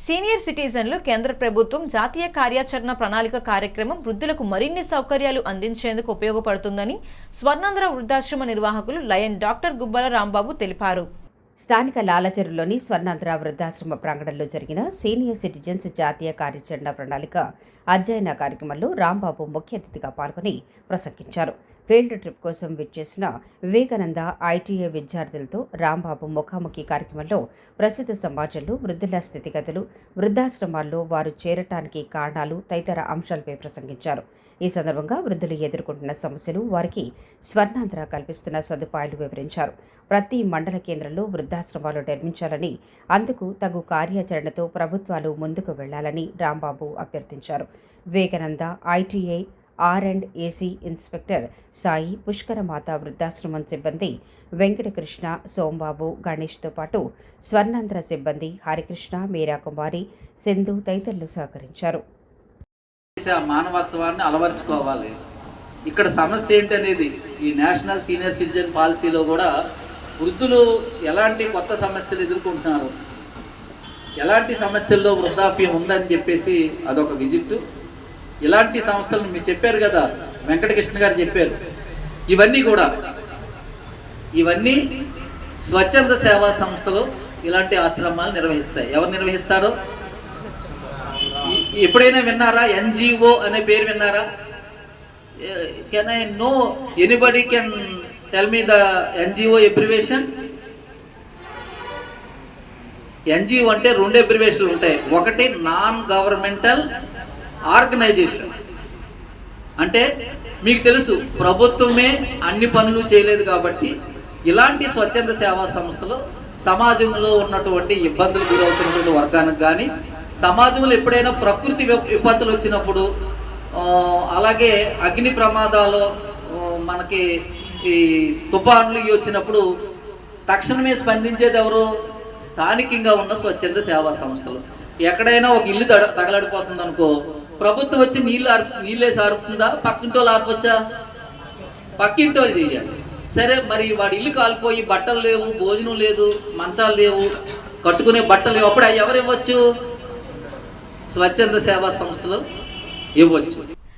Senior సిటిజన్లు కేంద్ర ప్రభుత్వం జాతీయ కార్యాచరణ ప్రణాళిక కార్యక్రమం వృద్ధులకు మరిన్ని సౌకర్యాలు అందించేందుకు ఉపయోగపడుతుందని స్వర్ణాంధ్ర వృద్ధాశ్రమ నిర్వాహకులు లయన్ డాక్టర్ గుబ్బల రాంబాబు తెలిపారు. స్థానిక లాలచెరులోని స్వర్ణాంధ్ర వృద్ధాశ్రమ ప్రాంగణంలో జరిగిన సీనియర్ సిటిజన్స్ జాతీయ కార్యాచరణ ప్రణాళిక అధ్యయన కార్యక్రమంలో రాంబాబు ముఖ్య అతిథిగా పాల్గొని ప్రసంగించారు. ఫీల్డ్ ట్రిప్ కోసం విచ్చేసిన వివేకానంద ఐటీఐ విద్యార్థులతో రాంబాబు ముఖాముఖి కార్యక్రమంలో ప్రస్తుత సమాజంలో వృద్ధుల స్థితిగతులు, వృద్ధాశ్రమాల్లో వారు చేరటానికి కారణాలు తదితర అంశాలపై ప్రసంగించారు. ఈ సందర్భంగా వృద్ధులు ఎదుర్కొంటున్న సమస్యలు, వారికి స్వర్ణాంధ్ర కల్పిస్తున్న సదుపాయాలు వివరించారు. ప్రతి మండల కేంద్రంలో వృద్ధాశ్రమాలు నిర్మించాలని, అందుకు తగు కార్యాచరణతో ప్రభుత్వాలు ముందుకు వెళ్లాలని రాంబాబు అభ్యర్థించారు. Vivekananda ITI R&AC inspector Sai, Pushkaramata వృద్ధాశ్రమం సిబ్బంది వెంకటకృష్ణ, సోంబాబు, గణేష్తో పాటు స్వర్ణాంధ్ర సిబ్బంది హరికృష్ణ, మీరాకుమారి, సింధు తదితరులు సహకరించారు. మానవత్వాన్ని అలవర్చుకోవాలి. ఇక్కడ సమస్య ఏంటనేది ఈ నేషనల్ సీనియర్ సిటిజన్ పాలసీలో కూడా వృద్ధులు ఎలాంటి కొత్త సమస్యలు ఎదుర్కొంటున్నారు, ఎలాంటి సమస్యల్లో వృద్ధాప్యం ఉందని చెప్పేసి అదొక విజిట్. ఇలాంటి సంస్థలను మీరు చెప్పారు కదా, వెంకటకృష్ణ గారు చెప్పారు. ఇవన్నీ స్వచ్ఛంద సేవా సంస్థలు ఇలాంటి ఆశ్రమాలు నిర్వహిస్తాయి. ఎవరు నిర్వహిస్తారో ఎప్పుడైనా విన్నారా? NGO అనే పేరు విన్నారా? Can I know anybody can tell me the NGO abbreviation? NGO అంటే 2 అబ్రివేషన్లు ఉంటాయి. ఒకటి నాన్ గవర్నమెంటల్ ఆర్గనైజేషన్. అంటే మీకు తెలుసు, ప్రభుత్వమే అన్ని పనులు చేయలేదు కాబట్టి ఇలాంటి స్వచ్ఛంద సేవా సంస్థలు సమాజంలో ఉన్నటువంటి ఇబ్బందులు గురవుతున్నటువంటి వర్గానికి కానీ, సమాజంలో ఎప్పుడైనా ప్రకృతి విపత్తులు వచ్చినప్పుడు, అలాగే అగ్ని ప్రమాదాలు, మనకి ఈ తుఫాన్లు వచ్చినప్పుడు తక్షణమే స్పందించేది ఎవరు? స్థానికంగా ఉన్న స్వచ్ఛంద సేవా సంస్థలు. ఎక్కడైనా ఒక ఇల్లు తగలడిపోతుంది అనుకో, ప్రభుత్వం వచ్చి నీళ్ళేసి ఆరుపుతుందా? పక్కింటి వాళ్ళు ఆర్పొచ్చా? పక్కింటి వాళ్ళు చేయాలి. సరే, మరి వాడి ఇల్లు కాలిపోయి బట్టలు లేవు, భోజనం లేదు, మంచాలు లేవు, కట్టుకునే బట్టలు లేవు, అప్పుడు ఎవరు ఇవ్వచ్చు? స్వచ్ఛంద సేవా సంస్థలు ఇవ్వచ్చు.